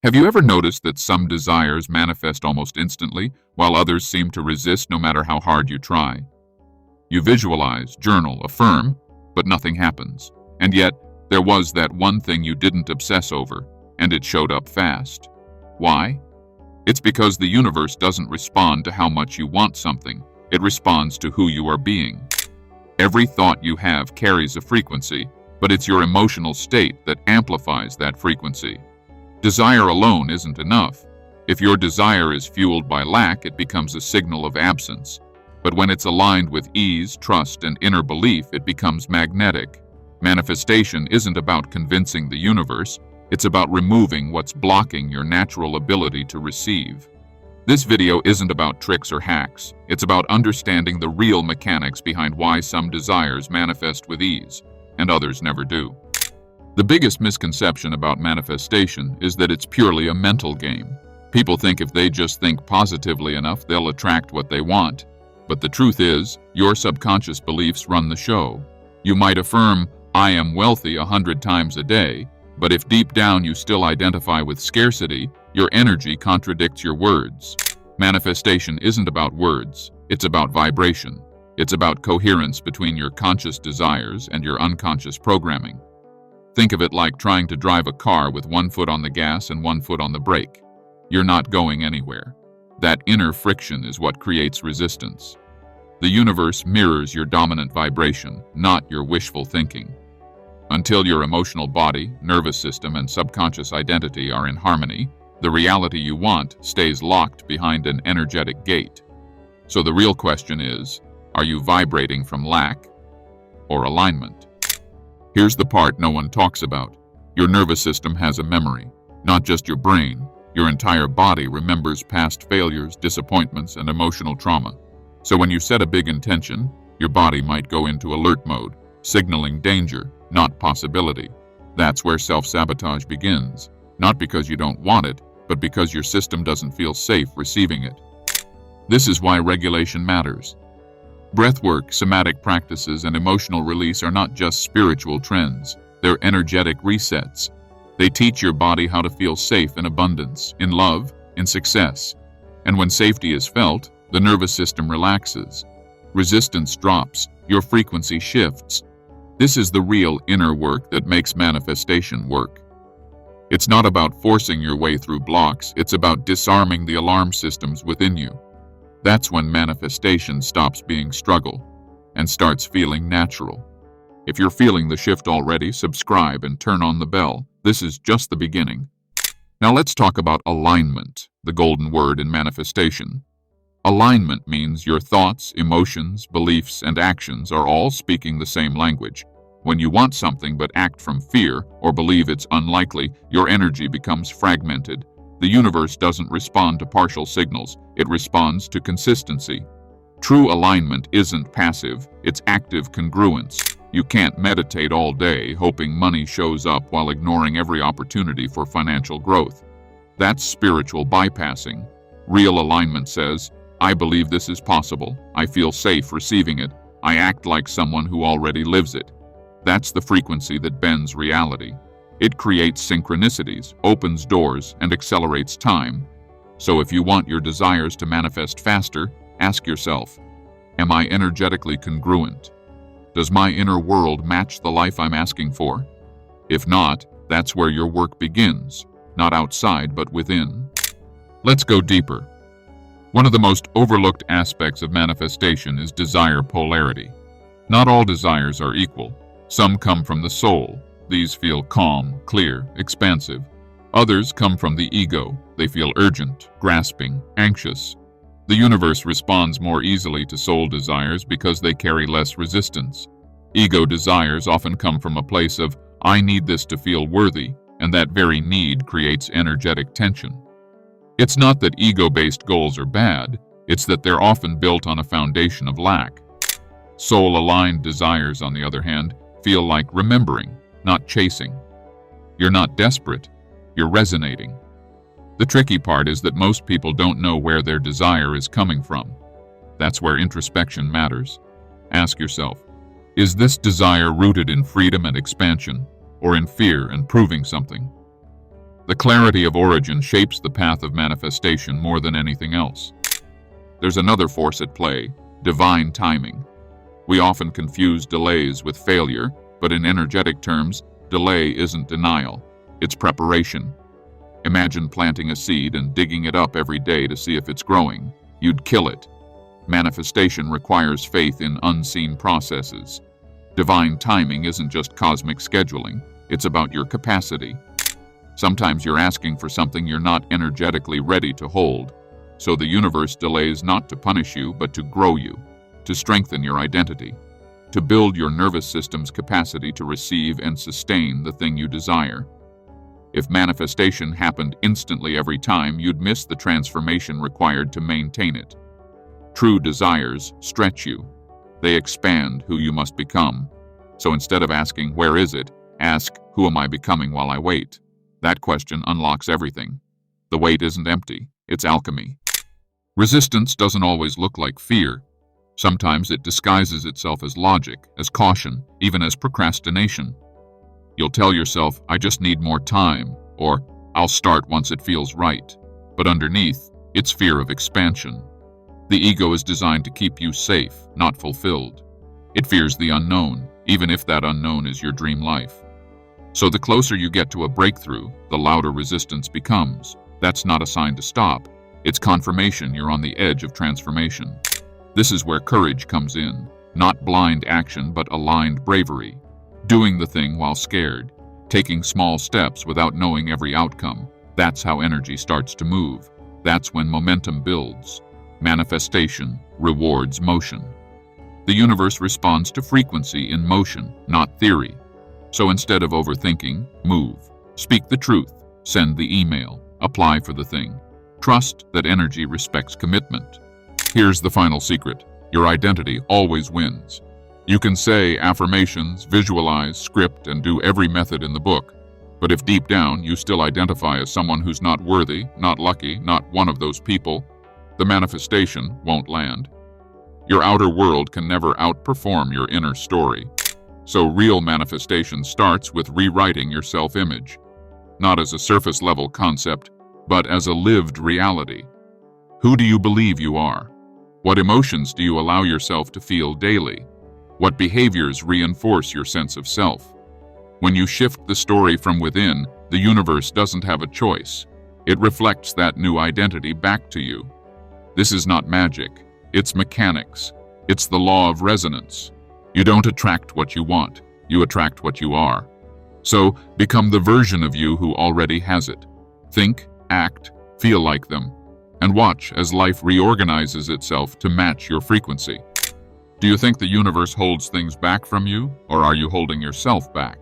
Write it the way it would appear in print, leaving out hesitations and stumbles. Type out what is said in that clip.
Have you ever noticed that some desires manifest almost instantly, while others seem to resist no matter how hard you try? You visualize, journal, affirm, but nothing happens. And yet, there was that one thing you didn't obsess over, and it showed up fast. Why? It's because the universe doesn't respond to how much you want something. It responds to who you are being. Every thought you have carries a frequency, but it's your emotional state that amplifies that frequency. Desire alone isn't enough. If your desire is fueled by lack, it becomes a signal of absence. But when it's aligned with ease, trust, and inner belief, it becomes magnetic. Manifestation isn't about convincing the universe. It's about removing what's blocking your natural ability to receive. This video isn't about tricks or hacks. It's about understanding the real mechanics behind why some desires manifest with ease, and others never do. The biggest misconception about manifestation is that it's purely a mental game. People think if they just think positively enough, they'll attract what they want. But the truth is, your subconscious beliefs run the show. You might affirm, "I am wealthy" 100 times a day, but if deep down you still identify with scarcity, your energy contradicts your words. Manifestation isn't about words, it's about vibration. It's about coherence between your conscious desires and your unconscious programming. Think of it like trying to drive a car with one foot on the gas and one foot on the brake. You're not going anywhere. That inner friction is what creates resistance. The universe mirrors your dominant vibration, not your wishful thinking. Until your emotional body, nervous system, and subconscious identity are in harmony, the reality you want stays locked behind an energetic gate. So the real question is, are you vibrating from lack or alignment? Here's the part no one talks about. Your nervous system has a memory, not just your brain. Your entire body remembers past failures, disappointments, and emotional trauma. So when you set a big intention, your body might go into alert mode, signaling danger, not possibility. That's where self-sabotage begins, not because you don't want it, but because your system doesn't feel safe receiving it. This is why regulation matters. Breathwork, somatic practices, and emotional release are not just spiritual trends, they're energetic resets. They teach your body how to feel safe in abundance, in love, in success. And when safety is felt, the nervous system relaxes. Resistance drops, your frequency shifts. This is the real inner work that makes manifestation work. It's not about forcing your way through blocks, it's about disarming the alarm systems within you. That's when manifestation stops being struggle and starts feeling natural. If you're feeling the shift already, subscribe and turn on the bell. This is just the beginning. Now let's talk about alignment, the golden word in manifestation. Alignment means your thoughts, emotions, beliefs, and actions are all speaking the same language. When you want something but act from fear or believe it's unlikely, your energy becomes fragmented. The universe doesn't respond to partial signals, it responds to consistency. True alignment isn't passive, it's active congruence. You can't meditate all day hoping money shows up while ignoring every opportunity for financial growth. That's spiritual bypassing. Real alignment says, I believe this is possible, I feel safe receiving it, I act like someone who already lives it. That's the frequency that bends reality. It creates synchronicities, opens doors, and accelerates time. So if you want your desires to manifest faster, ask yourself, am I energetically congruent? Does my inner world match the life I'm asking for? If not, that's where your work begins, not outside but within. Let's go deeper. One of the most overlooked aspects of manifestation is desire polarity. Not all desires are equal. Some come from the soul. These feel calm, clear, expansive. Others come from the ego. They feel urgent, grasping, anxious. The universe responds more easily to soul desires because they carry less resistance. Ego desires often come from a place of, I need this to feel worthy, and that very need creates energetic tension. It's not that ego-based goals are bad, it's that they're often built on a foundation of lack. Soul-aligned desires, on the other hand, feel like remembering, not chasing. You're not desperate, you're resonating. The tricky part is that most people don't know where their desire is coming from. That's where introspection matters. Ask yourself, is this desire rooted in freedom and expansion, or in fear and proving something? The clarity of origin shapes the path of manifestation more than anything else. There's another force at play, divine timing. We often confuse delays with failure, but in energetic terms, delay isn't denial, it's preparation. Imagine planting a seed and digging it up every day to see if it's growing. You'd kill it. Manifestation requires faith in unseen processes. Divine timing isn't just cosmic scheduling, it's about your capacity. Sometimes you're asking for something you're not energetically ready to hold, so the universe delays not to punish you, but to grow you, to strengthen your identity, to build your nervous system's capacity to receive and sustain the thing you desire. If manifestation happened instantly every time, you'd miss the transformation required to maintain it. True desires stretch you. They expand who you must become. So instead of asking, "Where is it?" ask, "Who am I becoming while I wait?" That question unlocks everything. The wait isn't empty, it's alchemy. Resistance doesn't always look like fear. Sometimes it disguises itself as logic, as caution, even as procrastination. You'll tell yourself, "I just need more time," or "I'll start once it feels right." But underneath, it's fear of expansion. The ego is designed to keep you safe, not fulfilled. It fears the unknown, even if that unknown is your dream life. So the closer you get to a breakthrough, the louder resistance becomes. That's not a sign to stop. It's confirmation you're on the edge of transformation. This is where courage comes in. Not blind action, but aligned bravery. Doing the thing while scared. Taking small steps without knowing every outcome. That's how energy starts to move. That's when momentum builds. Manifestation rewards motion. The universe responds to frequency in motion, not theory. So instead of overthinking, move. Speak the truth. Send the email. Apply for the thing. Trust that energy respects commitment. Here's the final secret. Your identity always wins. You can say affirmations, visualize, script, and do every method in the book. But if deep down you still identify as someone who's not worthy, not lucky, not one of those people, the manifestation won't land. Your outer world can never outperform your inner story. So real manifestation starts with rewriting your self-image, not as a surface-level concept, but as a lived reality. Who do you believe you are? What emotions do you allow yourself to feel daily? What behaviors reinforce your sense of self? When you shift the story from within, the universe doesn't have a choice. It reflects that new identity back to you. This is not magic. It's mechanics. It's the law of resonance. You don't attract what you want. You attract what you are. So, become the version of you who already has it. Think, act, feel like them, and watch as life reorganizes itself to match your frequency. Do you think the universe holds things back from you, or are you holding yourself back?